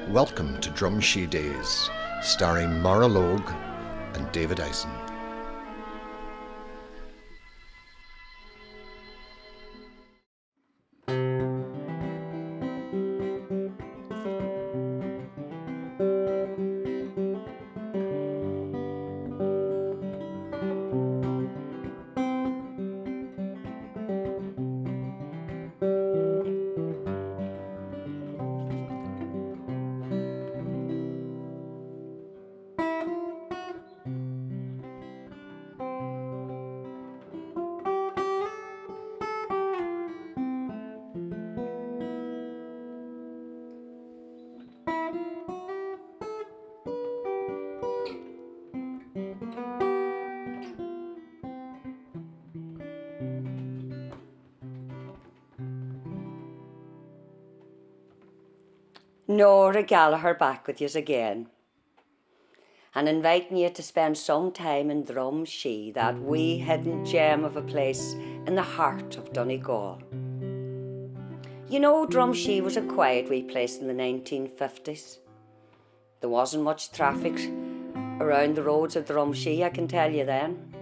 Welcome to Drumshee Days, starring Maura Logue and David Ison. Nora Gallagher back with yous again, and inviting you to spend some time in Drumshee, that wee hidden gem of a place in the heart of Donegal. You know, Drumshee was a quiet wee place in the 1950s. There wasn't much traffic around the roads of Drumshee, I can tell you then,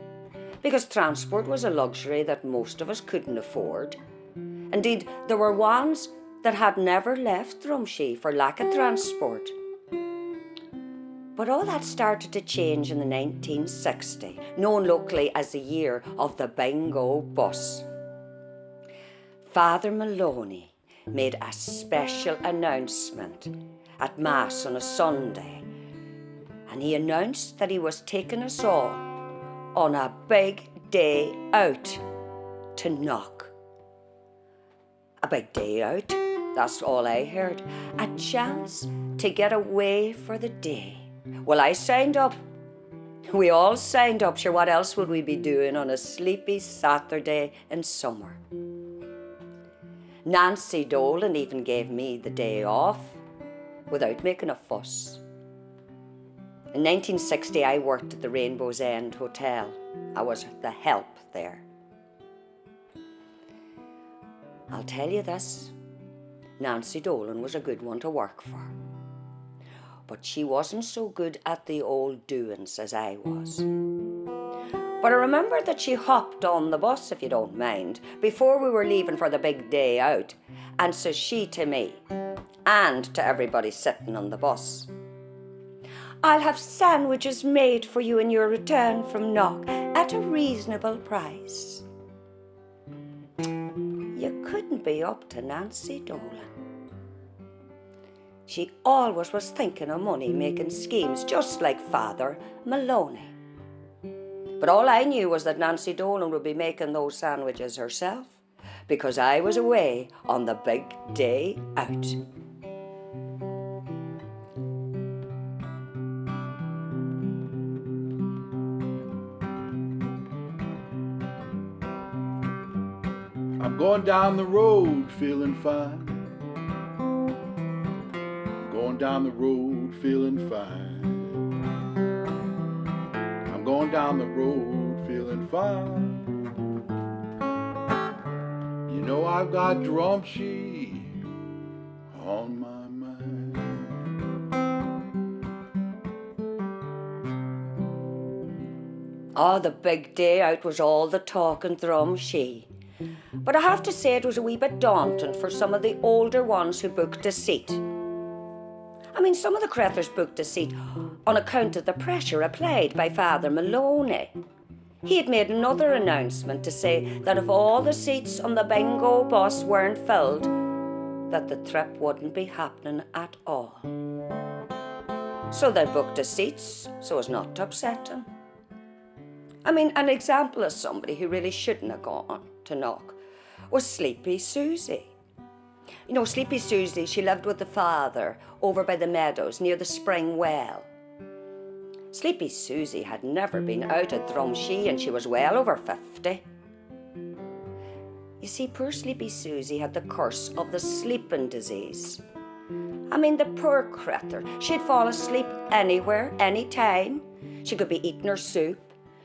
because transport was a luxury that most of us couldn't afford. Indeed, there were ones that had never left Drumshee for lack of transport. But all that started to change in the 1960, known locally as the year of the bingo bus. Fr Maloney made a special announcement at Mass on a Sunday, and he announced that he was taking us all on a big day out to Knock. A big day out? That's all I heard. A chance to get away for the day. Well, I signed up. We all signed up. Sure, what else would we be doing on a sleepy Saturday in summer? Nancy Dolan even gave me the day off without making a fuss. In 1960, I worked at the Rainbow's End Hotel. I was the help there. I'll tell you this. Nancy Dolan was a good one to work for. But she wasn't so good at the old doings as I was. But I remember that she hopped on the bus, if you don't mind, before we were leaving for the big day out, and says she to me, and to everybody sitting on the bus, "I'll have sandwiches made for you in your return from Knock at a reasonable price." You couldn't be up to Nancy Dolan. She always was thinking of money, making schemes, just like Fr Maloney. But all I knew was that Nancy Dolan would be making those sandwiches herself, because I was away on the big day out. I'm going down the road feeling fine. Going down the road feeling fine. I'm going down the road feeling fine. You know I've got Drumshee on my mind. Oh, the big day out was all the talk in Drumshee. But I have to say it was a wee bit daunting for some of the older ones who booked a seat. I mean, some of the creathers booked a seat on account of the pressure applied by Fr Maloney. He had made another announcement to say that if all the seats on the bingo bus weren't filled, that the trip wouldn't be happening at all. So they booked the seats so as not to upset him. I mean, an example of somebody who really shouldn't have gone to Knock was Sleepy Susie. You know, Sleepy Susie, she lived with the father over by the meadows near the spring well. Sleepy Susie had never been out at Drumshee, and she was well over 50. You see, poor Sleepy Susie had the curse of the sleeping disease. I mean, the poor critter. She'd fall asleep anywhere, anytime. She could be eating her soup.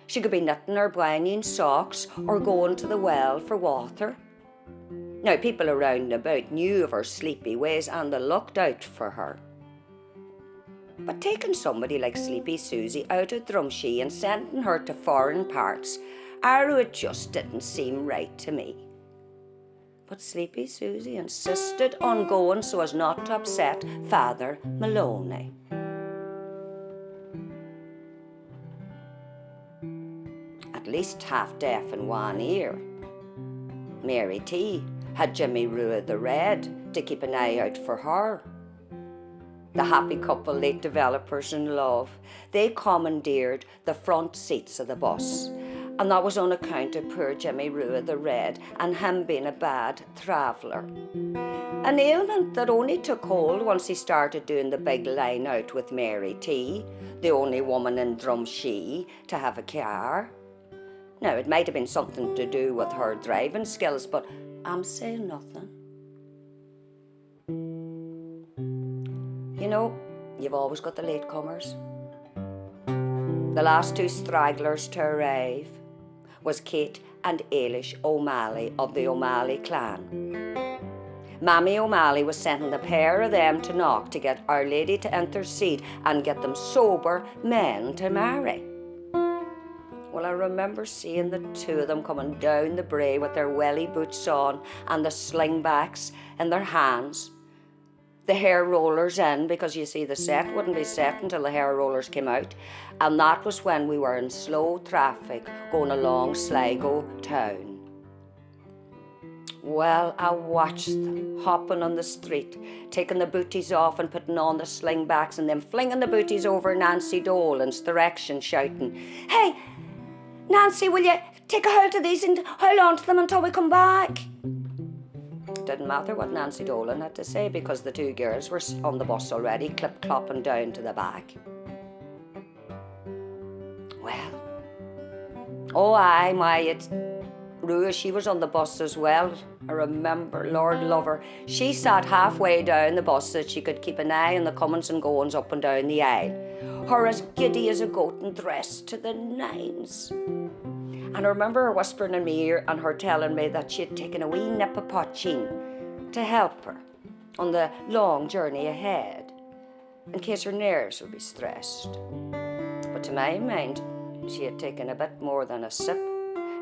She could be knitting her banging socks or going to the well for water. Now, people around and about knew of her sleepy ways, and they looked out for her. But taking somebody like Sleepy Susie out of Drumshee and sending her to foreign parts, it just didn't seem right to me. But Sleepy Susie insisted on going so as not to upset Fr Maloney. At least half deaf in one ear, Mary T had Jimmy Rua the Red to keep an eye out for her. The happy couple, late developers in love, they commandeered the front seats of the bus, and that was on account of poor Jimmy Rua the Red and him being a bad traveller. An ailment that only took hold once he started doing the big line out with Mary T, the only woman in Drumshee to have a car. Now, it might have been something to do with her driving skills, but I'm saying nothing. You know, you've always got the latecomers. The last two stragglers to arrive was Kate and Ailish O'Malley of the O'Malley clan. Mammy O'Malley was sending the pair of them to Knock to get Our Lady to intercede and get them sober men to marry. Well, I remember seeing the two of them coming down the brae with their welly boots on and the slingbacks in their hands. The hair rollers in, because you see the set wouldn't be set until the hair rollers came out, and that was when we were in slow traffic going along Sligo town. Well, I watched them hopping on the street, taking the booties off and putting on the slingbacks and then flinging the booties over Nancy Dolan's direction, shouting, "Hey, Nancy, will you take a hold of these and hold on to them until we come back?" It didn't matter what Nancy Dolan had to say because the two girls were on the bus already, clip-clopping down to the back. Well, oh aye, Rua, she was on the bus as well. I remember, Lord love her. She sat halfway down the bus so that she could keep an eye on the comings and goings up and down the aisle. Her as giddy as a goat and dressed to the nines. And I remember her whispering in my ear and her telling me that she had taken a wee nip of poteen to help her on the long journey ahead, in case her nerves would be stressed. But to my mind, she had taken a bit more than a sip,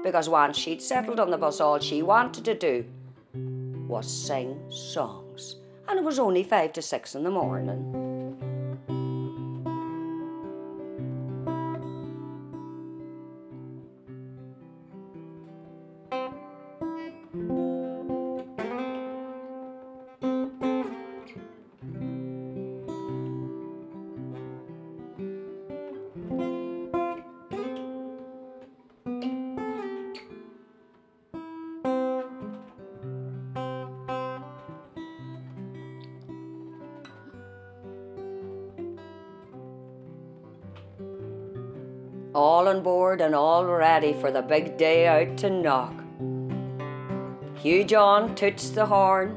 because once she'd settled on the bus, all she wanted to do was sing songs. And it was only 5 to 6 in the morning. All on board and all ready for the big day out to Knock. Hugh John toots the horn,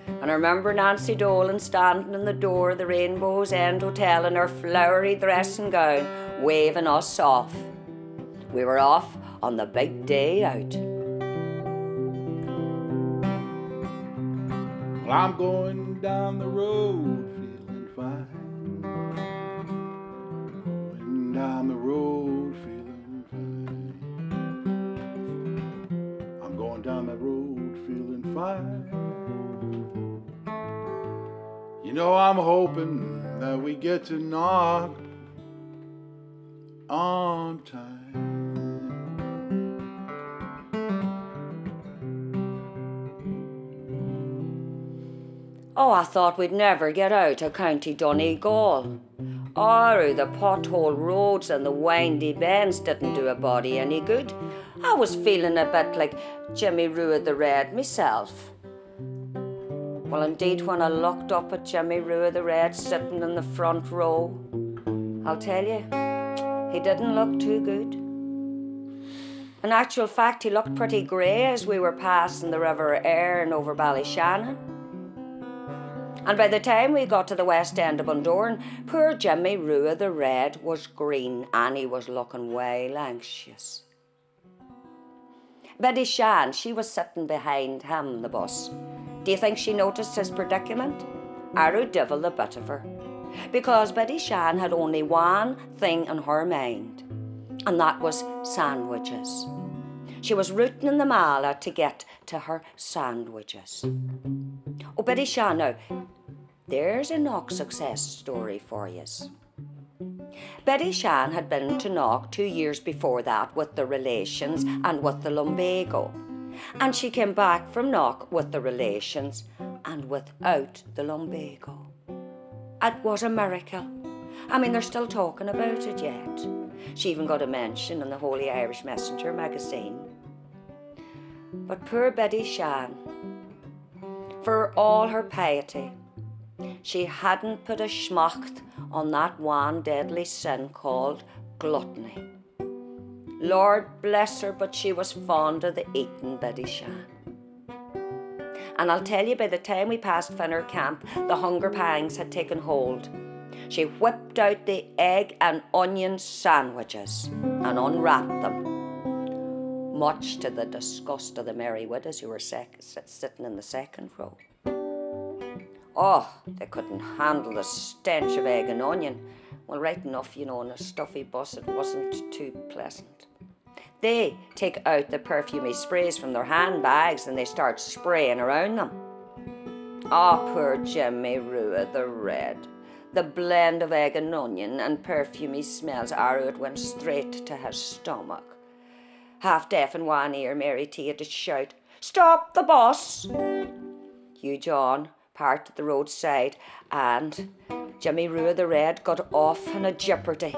and I remember Nancy Dolan standing in the door of the Rainbow's End Hotel in her flowery dressing gown, waving us off. We were off on the big day out. Well, I'm going down the road feeling fine. Going down the road feeling fine. I'm going down the road feeling fine. You know, I'm hoping that we get to Knock on time. Oh, I thought we'd never get out of County Donegal. Oh, the pothole roads and the windy bends didn't do a body any good. I was feeling a bit like Jimmy Rua the Red myself. Well, indeed, when I looked up at Jimmy Rua the Red sitting in the front row, I'll tell you, he didn't look too good. In actual fact, he looked pretty grey as we were passing the River Erne over Ballyshannon. And by the time we got to the west end of Bundoran, poor Jimmy Rua the Red was green and he was looking well anxious. Biddy Shan, she was sitting behind him in the bus. Do you think she noticed his predicament? Arrow divil the bit of her. because Betty Shan had only one thing in her mind, and that was sandwiches. She was rooting in the mala to get to her sandwiches. Oh, Betty Shan, now, there's a Knock success story for yous. Betty Shan had been to Knock 2 years before that with the relations and with the lumbago. And she came back from Knock with the relations and without the lumbago. It was a miracle. I mean, they're still talking about it yet. She even got a mention in the Holy Irish Messenger magazine. But poor Betty Shan, for all her piety, she hadn't put a schmacht on that one deadly sin called gluttony. Lord bless her, but she was fond of the eating, Betty Shan. And I'll tell you, by the time we passed Finner Camp, the hunger pangs had taken hold. She whipped out the egg and onion sandwiches and unwrapped them, much to the disgust of the merry widows who were sitting in the second row. Oh, they couldn't handle the stench of egg and onion. Well, right enough, you know, in a stuffy bus, it wasn't too pleasant. They take out the perfumey sprays from their handbags and they start spraying around them. Oh, poor Jimmy Rua the Red. The blend of egg and onion and perfumey smells it went straight to his stomach. Half deaf in one ear, Mary T had to shout, "Stop the bus!" Hugh John parked at the roadside and Jimmy Rua the Red got off in a jeopardy.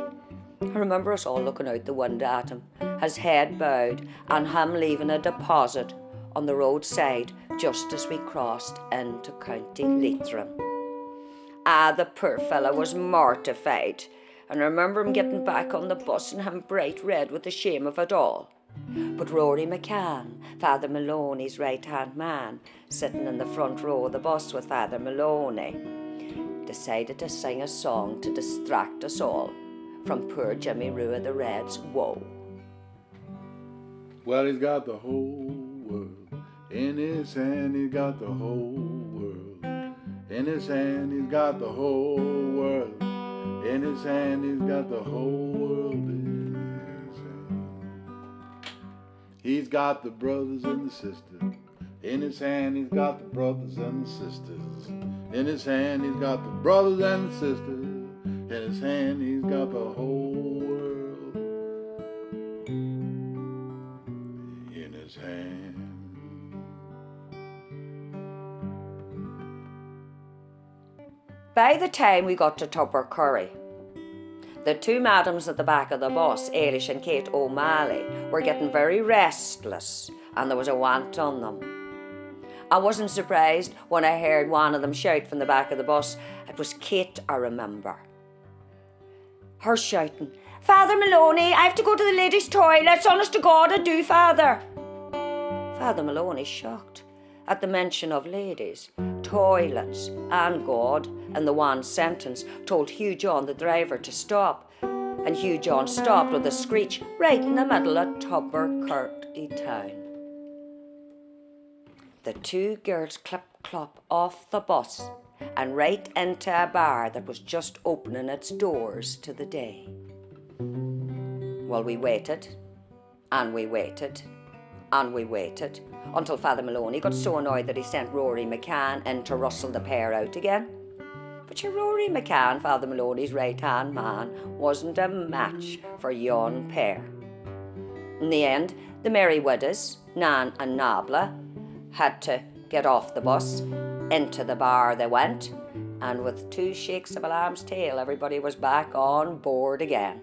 I remember us all looking out the window at him, his head bowed, and him leaving a deposit on the roadside just as we crossed into County Leitrim. The poor fella was mortified, and I remember him getting back on the bus and him bright red with the shame of it all. But Rory McCann, Father Maloney's right-hand man, sitting in the front row of the bus with Father Maloney, decided to sing a song to distract us all from poor Jimmy Rua the Red's woe. Well, he's got the whole world in his hand, he's got the whole world in his hand, he's got the whole world in his hand, he's got the whole world in his hand. He's got the brothers and the sisters in his hand, he's got the brothers and the sisters in his hand, he's got the brothers and the sisters in his hand, he's got the whole world in his hand. By the time we got to Tubbercurry, the two madams at the back of the bus, Ailish and Kate O'Malley, were getting very restless and there was a want on them. I wasn't surprised when I heard one of them shout from the back of the bus. It was Kate, I remember. Her shouting, "Father Maloney, I have to go to the ladies' toilets, honest to God I do, Father." Father Maloney, shocked at the mention of ladies, toilets and God in the one sentence, told Hugh John, the driver, to stop. And Hugh John stopped with a screech right in the middle of Tubbercurry town. The two girls clip-clop off the bus and right into a bar that was just opening its doors to the day. Well, we waited, and we waited, and we waited, until Father Maloney got so annoyed that he sent Rory McCann in to rustle the pair out again. But your Rory McCann, Father Maloney's right-hand man, wasn't a match for yon pair. In the end, the merry widows, Nan and Nabla, had to get off the bus. Into the bar they went, and with two shakes of a lamb's tail, everybody was back on board again.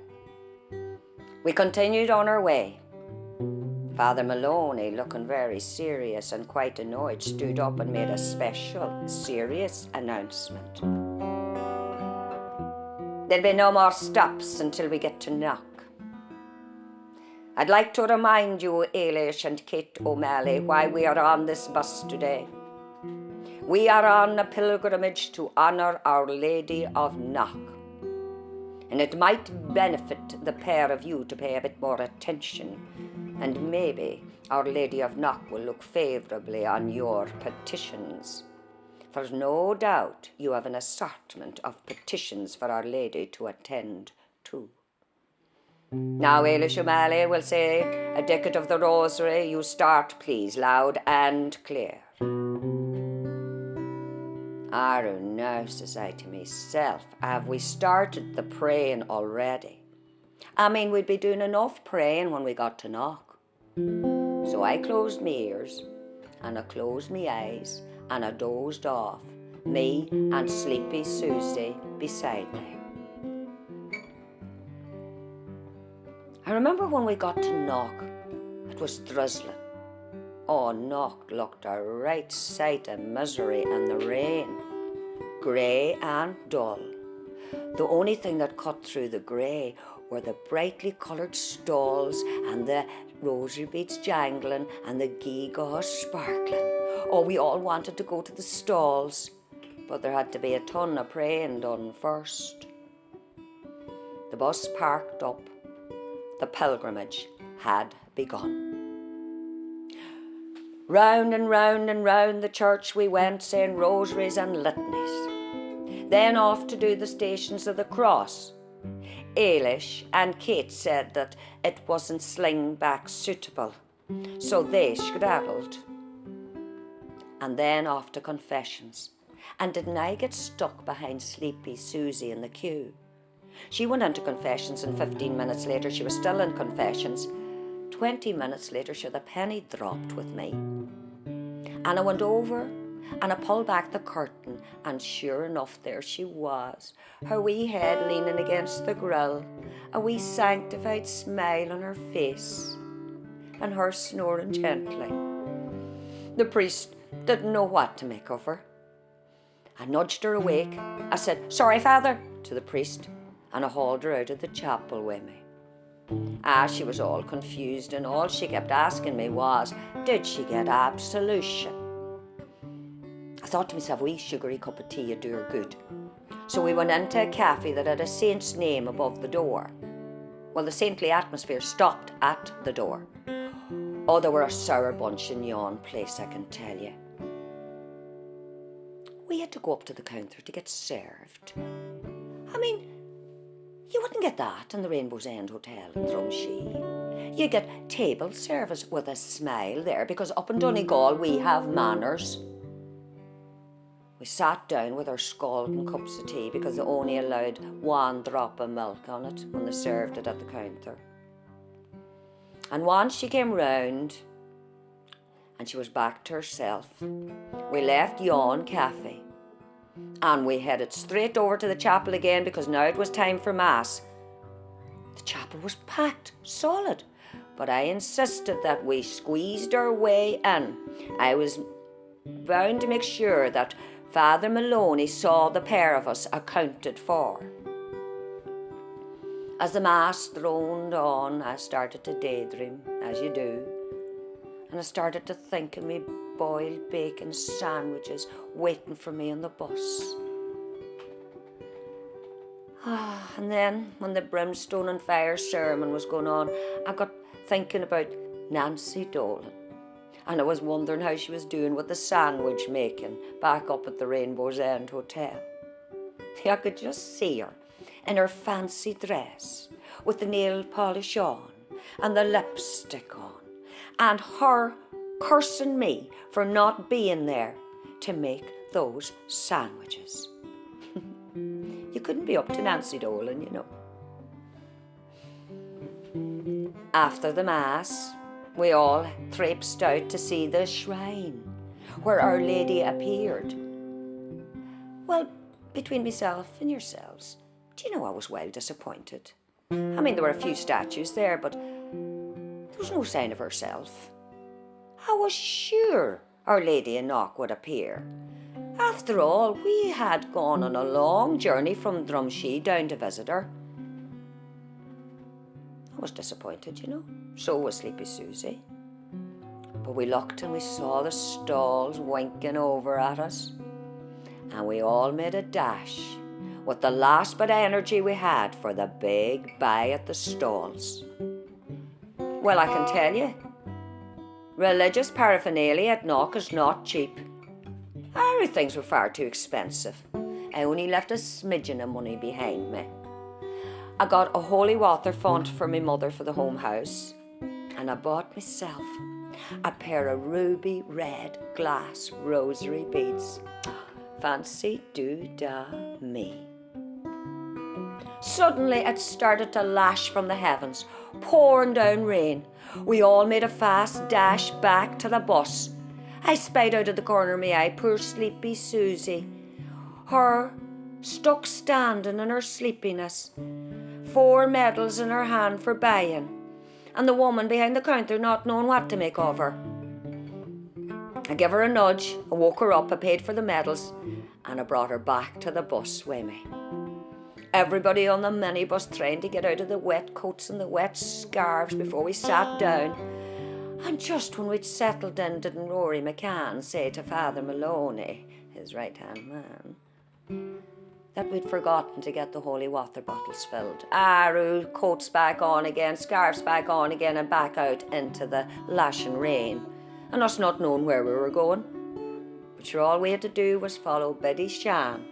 We continued on our way. Father Maloney, looking very serious and quite annoyed, stood up and made a special, serious announcement. There'll be no more stops until we get to Knock. I'd like to remind you, Ailish and Kate O'Malley, why we are on this bus today. We are on a pilgrimage to honour Our Lady of Knock. And it might benefit the pair of you to pay a bit more attention, and maybe Our Lady of Knock will look favourably on your petitions. There's no doubt you have an assortment of petitions for Our Lady to attend to. Now, Eilish O'Malley will say a decade of the Rosary. You start, please, loud and clear. Arrow, now, says I to myself, have we started the praying already? I mean, we'd be doing enough praying when we got to knock. So I closed my ears, and I closed my eyes, and I dozed off, me and sleepy Susie beside me. I remember when we got to knock, it was drizzling. Oh, knock looked a right sight of misery in the rain, grey and dull. The only thing that cut through the grey were the brightly coloured stalls and the rosary beads jangling and the gewgaws sparkling. Oh, we all wanted to go to the stalls, but there had to be a ton of praying done first. The bus parked up. The pilgrimage had begun. Round and round and round the church we went, saying rosaries and litanies. Then off to do the Stations of the Cross. Eilish and Kate said that it wasn't sling-back suitable, so they skedaddled. And then off to confessions. And didn't I get stuck behind sleepy Susie in the queue? She went into confessions, and 15 minutes later she was still in confessions. 20 minutes later, sure, the penny dropped with me. And I went over and I pulled back the curtain, and sure enough, there she was, her wee head leaning against the grill, a wee sanctified smile on her face, and her snoring gently. The priest didn't know what to make of her. I nudged her awake. I said, "Sorry, Father," to the priest, and I hauled her out of the chapel with me. She was all confused, and all she kept asking me was, did she get absolution? I thought to myself, a wee sugary cup of tea would do her good. So we went into a cafe that had a saint's name above the door. Well, the saintly atmosphere stopped at the door. Oh, they were a sour bunch in yon place, I can tell you. We had to go up to the counter to get served. I mean, you wouldn't get that in the Rainbow's End Hotel in Drumshee. You get table service with a smile there, because up in Donegal we have manners. We sat down with our scalding cups of tea because they only allowed 1 drop of milk on it when they served it at the counter. And once she came round and she was back to herself, we left yon cafe. And we headed straight over to the chapel again, because now it was time for Mass. The chapel was packed, solid, but I insisted that we squeezed our way in. I was bound to make sure that Fr Maloney saw the pair of us accounted for. As the Mass droned on, I started to daydream, as you do, and I started to think of me boiled bacon sandwiches waiting for me on the bus. And then when the brimstone and fire sermon was going on, I got thinking about Nancy Dolan, and I was wondering how she was doing with the sandwich making back up at the Rainbow's End Hotel. I could just see her in her fancy dress with the nail polish on and the lipstick on, and her cursing me for not being there to make those sandwiches. You couldn't be up to Nancy Dolan, you know. After the Mass, we all traipsed out to see the shrine where Our Lady appeared. Well, between myself and yourselves, do you know I was well disappointed? I mean, there were a few statues there, but there was no sign of herself. I was sure Our Lady in Knock would appear. After all, we had gone on a long journey from Drumshee down to visit her. I was disappointed, you know. So was Sleepy Susie. But we looked and we saw the stalls winking over at us. And we all made a dash with the last bit of energy we had for the big buy at the stalls. Well, I can tell you, religious paraphernalia at Knock is not cheap. Everything were far too expensive. I only left a smidgen of money behind me. I got a holy water font for my mother for the home house, and I bought myself a pair of ruby red glass rosary beads. Fancy do-da me. Suddenly it started to lash from the heavens, pouring down rain. We all made a fast dash back to the bus. I spied out of the corner of my eye poor sleepy Susie, her stuck standing in her sleepiness, 4 medals in her hand for buying, and the woman behind the counter not knowing what to make of her. I gave her a nudge, I woke her up, I paid for the medals, and I brought her back to the bus with me. Everybody on the minibus trying to get out of the wet coats and the wet scarves before we sat down. And just when we'd settled in, didn't Rory McCann say to Fr Maloney, his right-hand man, that we'd forgotten to get the holy water bottles filled. Coats back on again, scarves back on again, and back out into the lashing rain, and us not knowing where we were going. But sure, all we had to do was follow Biddy Shan,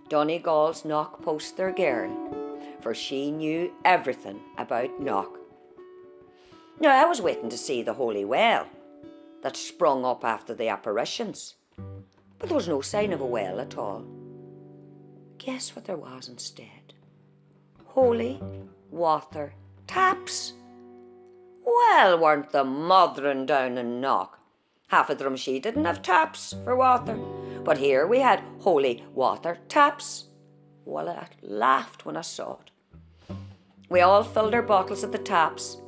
Donegal's knock poster girl, for she knew everything about knock. Now, I was waiting to see the holy well that sprung up after the apparitions, but there was no sign of a well at all. Guess what there was instead? Holy water taps. Well, weren't the mothering down in knock? Half of Drumshee didn't have taps for water, but here we had holy water taps. Well, I laughed when I saw it. We all filled our bottles at the taps,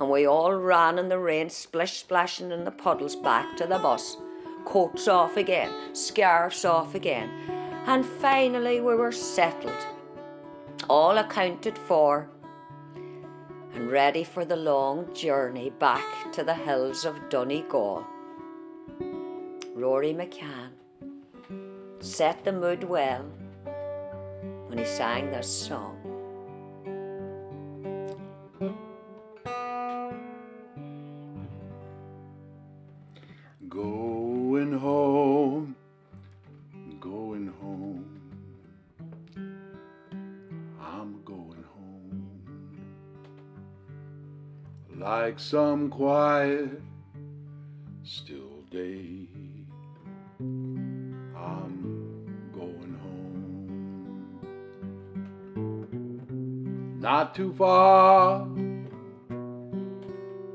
and we all ran in the rain, splish-splashing in the puddles back to the bus. Coats off again, scarves off again, and finally we were settled, all accounted for, and ready for the long journey back to the hills of Donegal. Rory McCann set the mood well when he sang this song. Going home, going home, I'm going home. Like some quiet, still day, I'm going home. Not too far,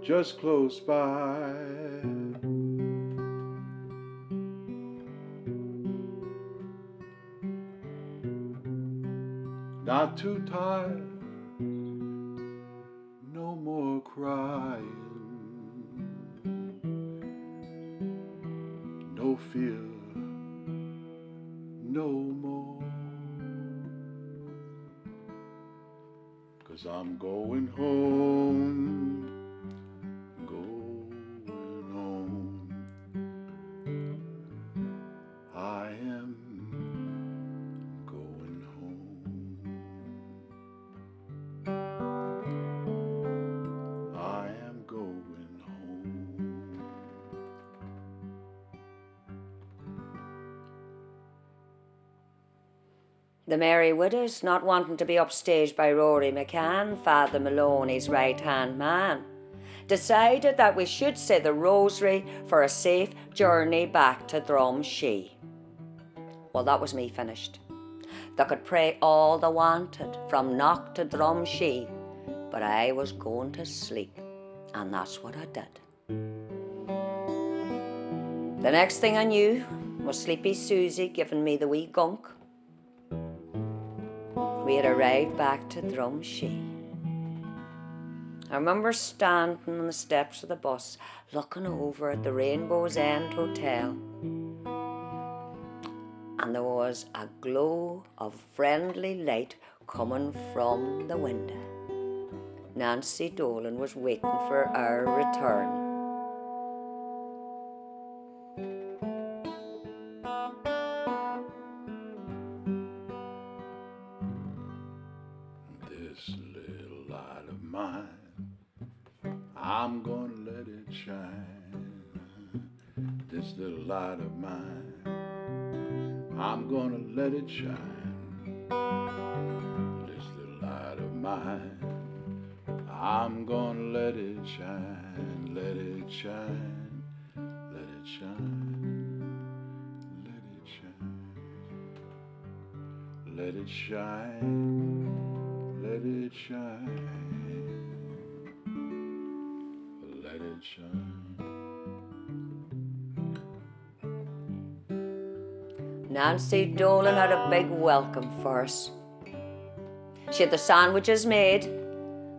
just close by. Not too tired, no more crying, no fear, no more, 'cause I'm going home, going home. I am going home. I am going home. The Merry Widows, not wanting to be upstaged by Rory McCann, Fr Maloney's right-hand man, decided that we should say the rosary for a safe journey back to Drumshee. Well, that was me finished. They could pray all they wanted from Knock to Drumshee, but I was going to sleep, and that's what I did. The next thing I knew was sleepy Susie giving me the wee gunk. We had arrived back to Drumshee. I remember standing on the steps of the bus, looking over at the Rainbow's End Hotel, and there was a glow of friendly light coming from the window. Nancy Dolan was waiting for our return. This little light of mine, I'm gonna let it shine. this little light of mine, I'm gonna let it shine. This little light of mine, I'm gonna let it shine, let it shine, let it shine, let it shine, let it shine, let it shine, let it shine. Nancy Dolan had a big welcome for us. She had the sandwiches made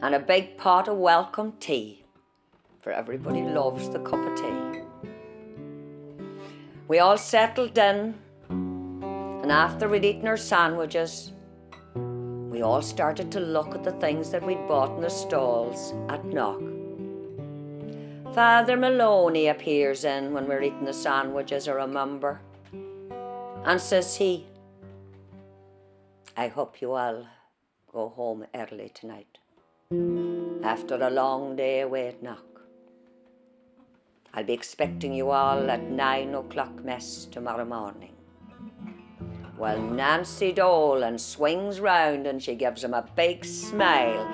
and a big pot of welcome tea, for everybody loves the cup of tea. We all settled in, and after we'd eaten our sandwiches, we all started to look at the things that we'd bought in the stalls at Knock. Fr Maloney appears in when we're eating the sandwiches, I remember, and says he, I hope you all go home early tonight, after a long day away at Knock. I'll be expecting you all at 9 o'clock mess tomorrow morning. Well, Nancy Dolan swings round and she gives him a big smile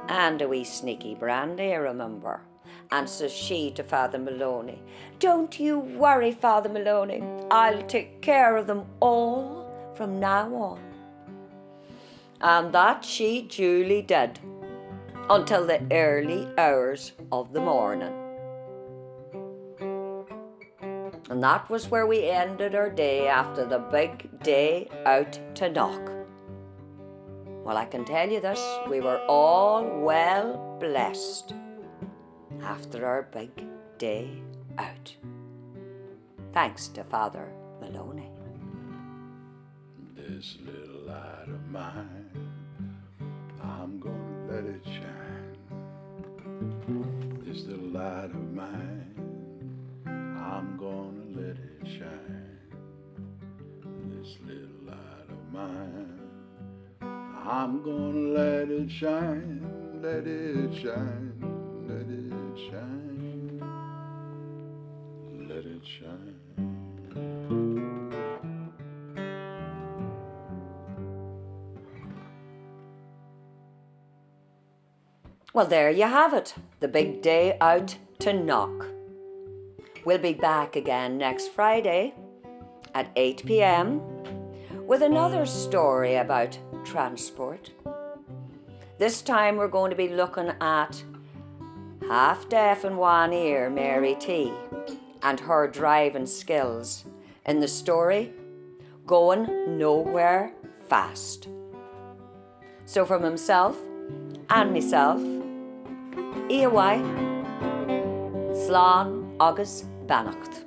and a wee sneaky brandy, I remember. And says she to Fr Maloney, don't you worry, Fr Maloney, I'll take care of them all from now on. And that she duly did, until the early hours of the morning. And that was where we ended our day after the big day out to Knock. Well, I can tell you this, we were all well blessed after our big day out. Thanks to Fr Maloney. This little light of mine, I'm gonna let it shine. This little light of mine, I'm gonna let it shine. This little light of mine, I'm gonna let it shine, let it shine, let it shine, let it shine. Well, there you have it, the big day out to Knock. We'll be back again next Friday at 8 p.m. with another story about transport. This time we're going to be looking at half-deaf in one ear Mary T and her driving skills in the story Going Nowhere Fast. So from himself and myself, EY, Slán agus Beannacht.